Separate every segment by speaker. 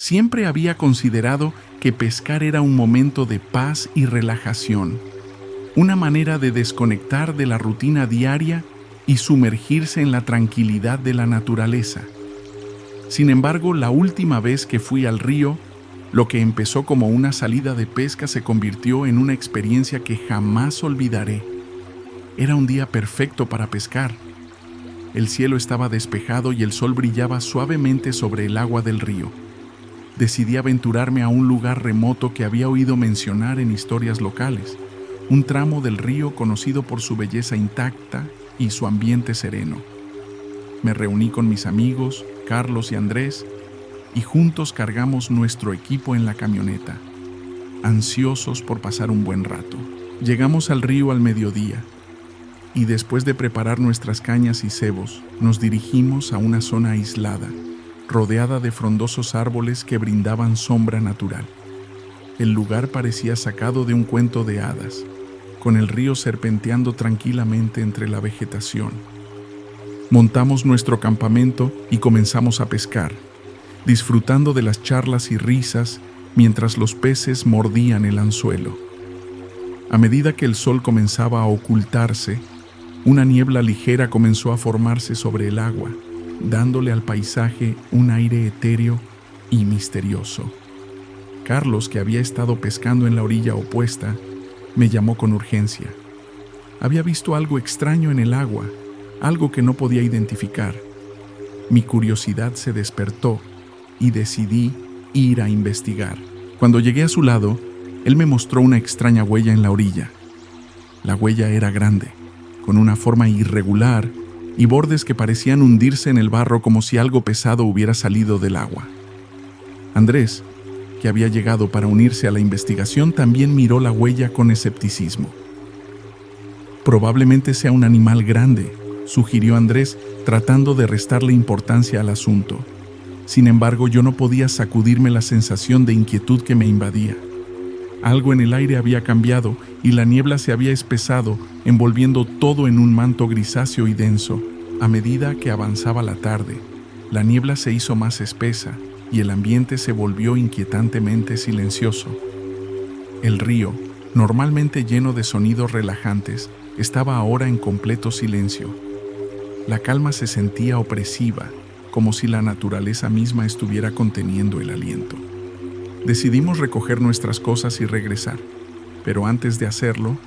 Speaker 1: Siempre había considerado que pescar era un momento de paz y relajación, una manera de desconectar de la rutina diaria y sumergirse en la tranquilidad de la naturaleza. Sin embargo, la última vez que fui al río, lo que empezó como una salida de pesca se convirtió en una experiencia que jamás olvidaré. Era un día perfecto para pescar. El cielo estaba despejado y el sol brillaba suavemente sobre el agua del río. Decidí aventurarme a un lugar remoto que había oído mencionar en historias locales, un tramo del río conocido por su belleza intacta y su ambiente sereno. Me reuní con mis amigos, Carlos y Andrés, y juntos cargamos nuestro equipo en la camioneta, ansiosos por pasar un buen rato. Llegamos al río al mediodía, y después de preparar nuestras cañas y cebos, nos dirigimos a una zona aislada, rodeada de frondosos árboles que brindaban sombra natural. El lugar parecía sacado de un cuento de hadas, con el río serpenteando tranquilamente entre la vegetación. Montamos nuestro campamento y comenzamos a pescar, disfrutando de las charlas y risas mientras los peces mordían el anzuelo. A medida que el sol comenzaba a ocultarse, una niebla ligera comenzó a formarse sobre el agua, dándole al paisaje un aire etéreo y misterioso. Carlos, que había estado pescando en la orilla opuesta, me llamó con urgencia. Había visto algo extraño en el agua, algo que no podía identificar. Mi curiosidad se despertó y decidí ir a investigar. Cuando llegué a su lado, él me mostró una extraña huella en la orilla. La huella era grande, con una forma irregular y bordes que parecían hundirse en el barro como si algo pesado hubiera salido del agua. Andrés, que había llegado para unirse a la investigación, también miró la huella con escepticismo. Probablemente sea un animal grande, sugirió Andrés, tratando de restarle importancia al asunto. Sin embargo, yo no podía sacudirme la sensación de inquietud que me invadía. Algo en el aire había cambiado y la niebla se había espesado, envolviendo todo en un manto grisáceo y denso. A medida que avanzaba la tarde, la niebla se hizo más espesa y el ambiente se volvió inquietantemente silencioso. El río, normalmente lleno de sonidos relajantes, estaba ahora en completo silencio. La calma se sentía opresiva, como si la naturaleza misma estuviera conteniendo el aliento. Decidimos recoger nuestras cosas y regresar, pero antes de hacerlo,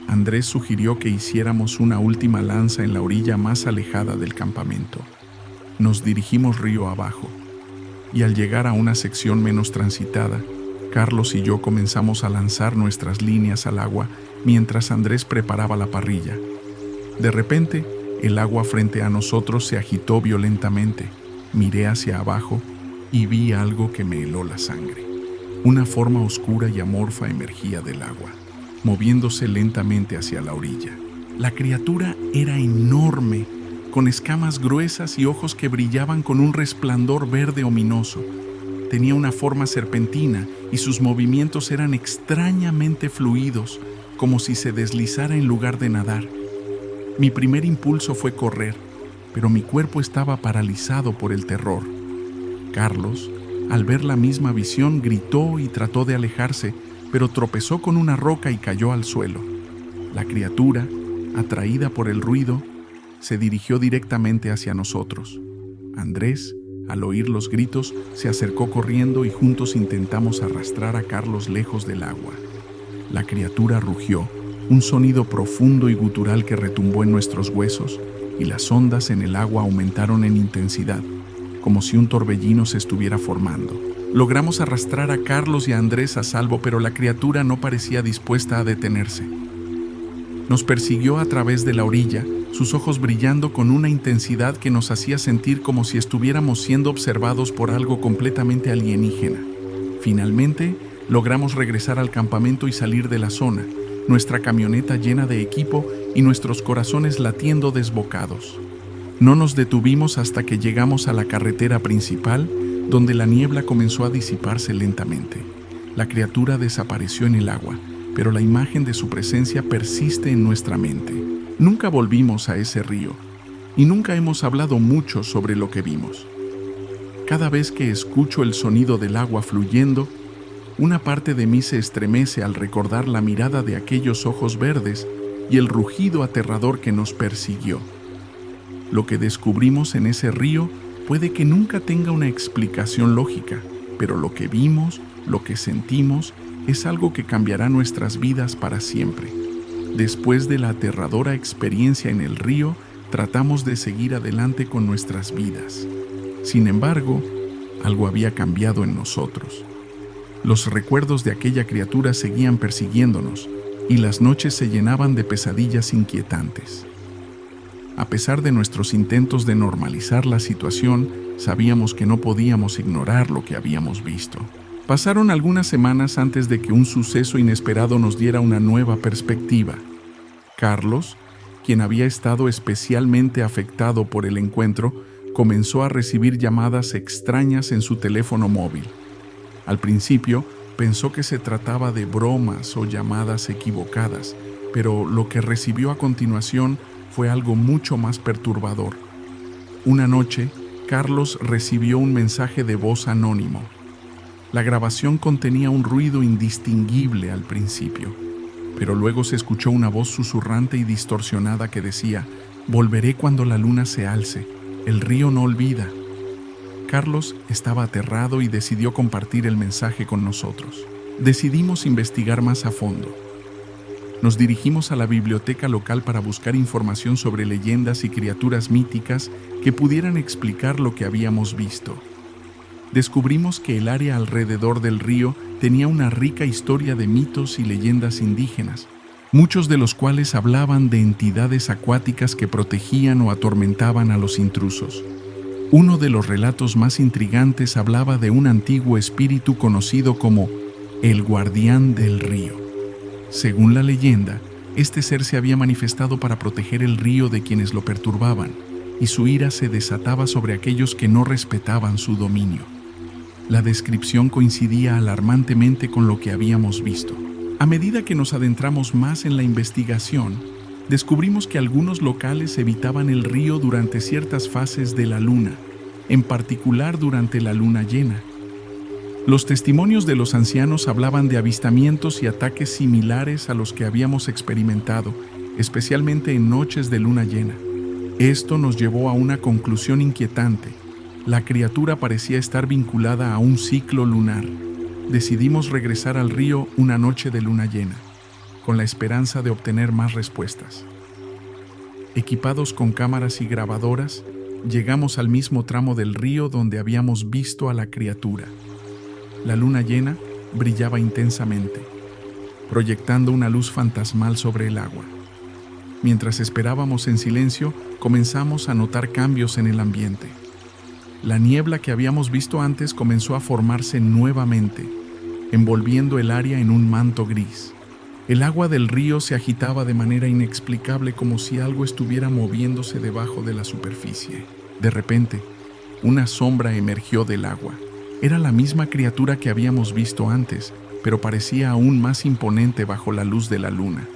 Speaker 1: Andrés sugirió que hiciéramos una última lanza en la orilla más alejada del campamento. Nos dirigimos río abajo, y al llegar a una sección menos transitada, Carlos y yo comenzamos a lanzar nuestras líneas al agua mientras Andrés preparaba la parrilla. De repente, el agua frente a nosotros se agitó violentamente. Miré hacia abajo y vi algo que me heló la sangre. Una forma oscura y amorfa emergía del agua, moviéndose lentamente hacia la orilla. La criatura era enorme, con escamas gruesas y ojos que brillaban con un resplandor verde ominoso. Tenía una forma serpentina y sus movimientos eran extrañamente fluidos, como si se deslizara en lugar de nadar. Mi primer impulso fue correr, pero mi cuerpo estaba paralizado por el terror. Carlos, al ver la misma visión, gritó y trató de alejarse, pero tropezó con una roca y cayó al suelo. La criatura, atraída por el ruido, se dirigió directamente hacia nosotros. Andrés, al oír los gritos, se acercó corriendo y juntos intentamos arrastrar a Carlos lejos del agua. La criatura rugió, un sonido profundo y gutural que retumbó en nuestros huesos, y las ondas en el agua aumentaron en intensidad, como si un torbellino se estuviera formando. Logramos arrastrar a Carlos y a Andrés a salvo, pero la criatura no parecía dispuesta a detenerse. Nos persiguió a través de la orilla, sus ojos brillando con una intensidad que nos hacía sentir como si estuviéramos siendo observados por algo completamente alienígena. Finalmente, logramos regresar al campamento y salir de la zona, nuestra camioneta llena de equipo y nuestros corazones latiendo desbocados. No nos detuvimos hasta que llegamos a la carretera principal, donde la niebla comenzó a disiparse lentamente. La criatura desapareció en el agua, pero la imagen de su presencia persiste en nuestra mente. Nunca volvimos a ese río, y nunca hemos hablado mucho sobre lo que vimos. Cada vez que escucho el sonido del agua fluyendo, una parte de mí se estremece al recordar la mirada de aquellos ojos verdes y el rugido aterrador que nos persiguió. Lo que descubrimos en ese río puede que nunca tenga una explicación lógica, pero lo que vimos, lo que sentimos, es algo que cambiará nuestras vidas para siempre. Después de la aterradora experiencia en el río, tratamos de seguir adelante con nuestras vidas. Sin embargo, algo había cambiado en nosotros. Los recuerdos de aquella criatura seguían persiguiéndonos y las noches se llenaban de pesadillas inquietantes. A pesar de nuestros intentos de normalizar la situación, sabíamos que no podíamos ignorar lo que habíamos visto. Pasaron algunas semanas antes de que un suceso inesperado nos diera una nueva perspectiva. Carlos, quien había estado especialmente afectado por el encuentro, comenzó a recibir llamadas extrañas en su teléfono móvil. Al principio, pensó que se trataba de bromas o llamadas equivocadas, pero lo que recibió a continuación fue algo mucho más perturbador. Una noche, Carlos recibió un mensaje de voz anónimo. La grabación contenía un ruido indistinguible al principio, pero luego se escuchó una voz susurrante y distorsionada que decía: «Volveré cuando la luna se alce, el río no olvida». Carlos estaba aterrado y decidió compartir el mensaje con nosotros. Decidimos investigar más a fondo. Nos dirigimos a la biblioteca local para buscar información sobre leyendas y criaturas míticas que pudieran explicar lo que habíamos visto. Descubrimos que el área alrededor del río tenía una rica historia de mitos y leyendas indígenas, muchos de los cuales hablaban de entidades acuáticas que protegían o atormentaban a los intrusos. Uno de los relatos más intrigantes hablaba de un antiguo espíritu conocido como el guardián del río. Según la leyenda, este ser se había manifestado para proteger el río de quienes lo perturbaban, y su ira se desataba sobre aquellos que no respetaban su dominio. La descripción coincidía alarmantemente con lo que habíamos visto. A medida que nos adentramos más en la investigación, descubrimos que algunos locales evitaban el río durante ciertas fases de la luna, en particular durante la luna llena. Los testimonios de los ancianos hablaban de avistamientos y ataques similares a los que habíamos experimentado, especialmente en noches de luna llena. Esto nos llevó a una conclusión inquietante. La criatura parecía estar vinculada a un ciclo lunar. Decidimos regresar al río una noche de luna llena, con la esperanza de obtener más respuestas. Equipados con cámaras y grabadoras, llegamos al mismo tramo del río donde habíamos visto a la criatura. La luna llena brillaba intensamente, proyectando una luz fantasmal sobre el agua. Mientras esperábamos en silencio, comenzamos a notar cambios en el ambiente. La niebla que habíamos visto antes comenzó a formarse nuevamente, envolviendo el área en un manto gris. El agua del río se agitaba de manera inexplicable, como si algo estuviera moviéndose debajo de la superficie. De repente, una sombra emergió del agua. Era la misma criatura que habíamos visto antes, pero parecía aún más imponente bajo la luz de la luna.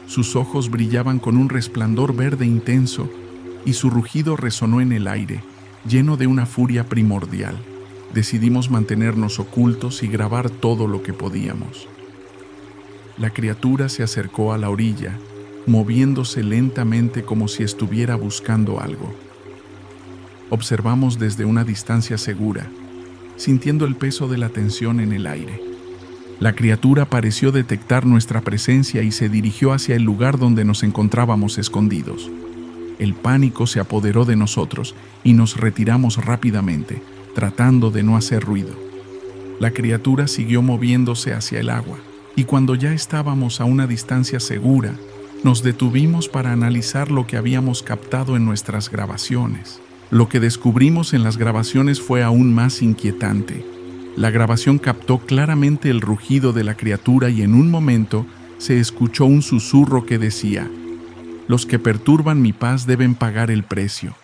Speaker 1: Sus ojos brillaban con un resplandor verde intenso y su rugido resonó en el aire, lleno de una furia primordial. Decidimos mantenernos ocultos y grabar todo lo que podíamos. La criatura se acercó a la orilla, moviéndose lentamente como si estuviera buscando algo. Observamos desde una distancia segura, sintiendo el peso de la tensión en el aire. La criatura pareció detectar nuestra presencia y se dirigió hacia el lugar donde nos encontrábamos escondidos. El pánico se apoderó de nosotros y nos retiramos rápidamente, tratando de no hacer ruido. La criatura siguió moviéndose hacia el agua, y cuando ya estábamos a una distancia segura, nos detuvimos para analizar lo que habíamos captado en nuestras grabaciones. Lo que descubrimos en las grabaciones fue aún más inquietante. La grabación captó claramente el rugido de la criatura y en un momento se escuchó un susurro que decía: «Los que perturban mi paz deben pagar el precio».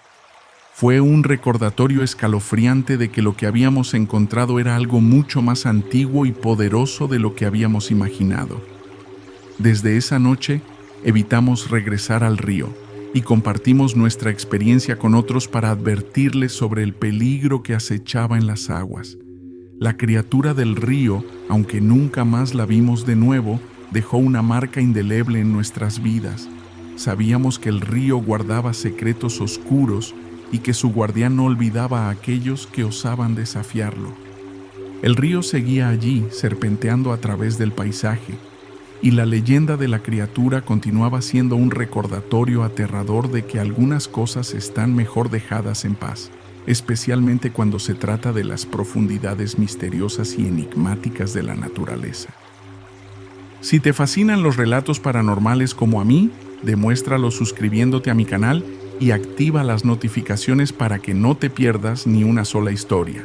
Speaker 1: Fue un recordatorio escalofriante de que lo que habíamos encontrado era algo mucho más antiguo y poderoso de lo que habíamos imaginado. Desde esa noche, evitamos regresar al río y compartimos nuestra experiencia con otros para advertirles sobre el peligro que acechaba en las aguas. La criatura del río, aunque nunca más la vimos de nuevo, dejó una marca indeleble en nuestras vidas. Sabíamos que el río guardaba secretos oscuros y que su guardián no olvidaba a aquellos que osaban desafiarlo. El río seguía allí, serpenteando a través del paisaje, y la leyenda de la criatura continuaba siendo un recordatorio aterrador de que algunas cosas están mejor dejadas en paz, especialmente cuando se trata de las profundidades misteriosas y enigmáticas de la naturaleza. Si te fascinan los relatos paranormales como a mí, demuéstralo suscribiéndote a mi canal y activa las notificaciones para que no te pierdas ni una sola historia.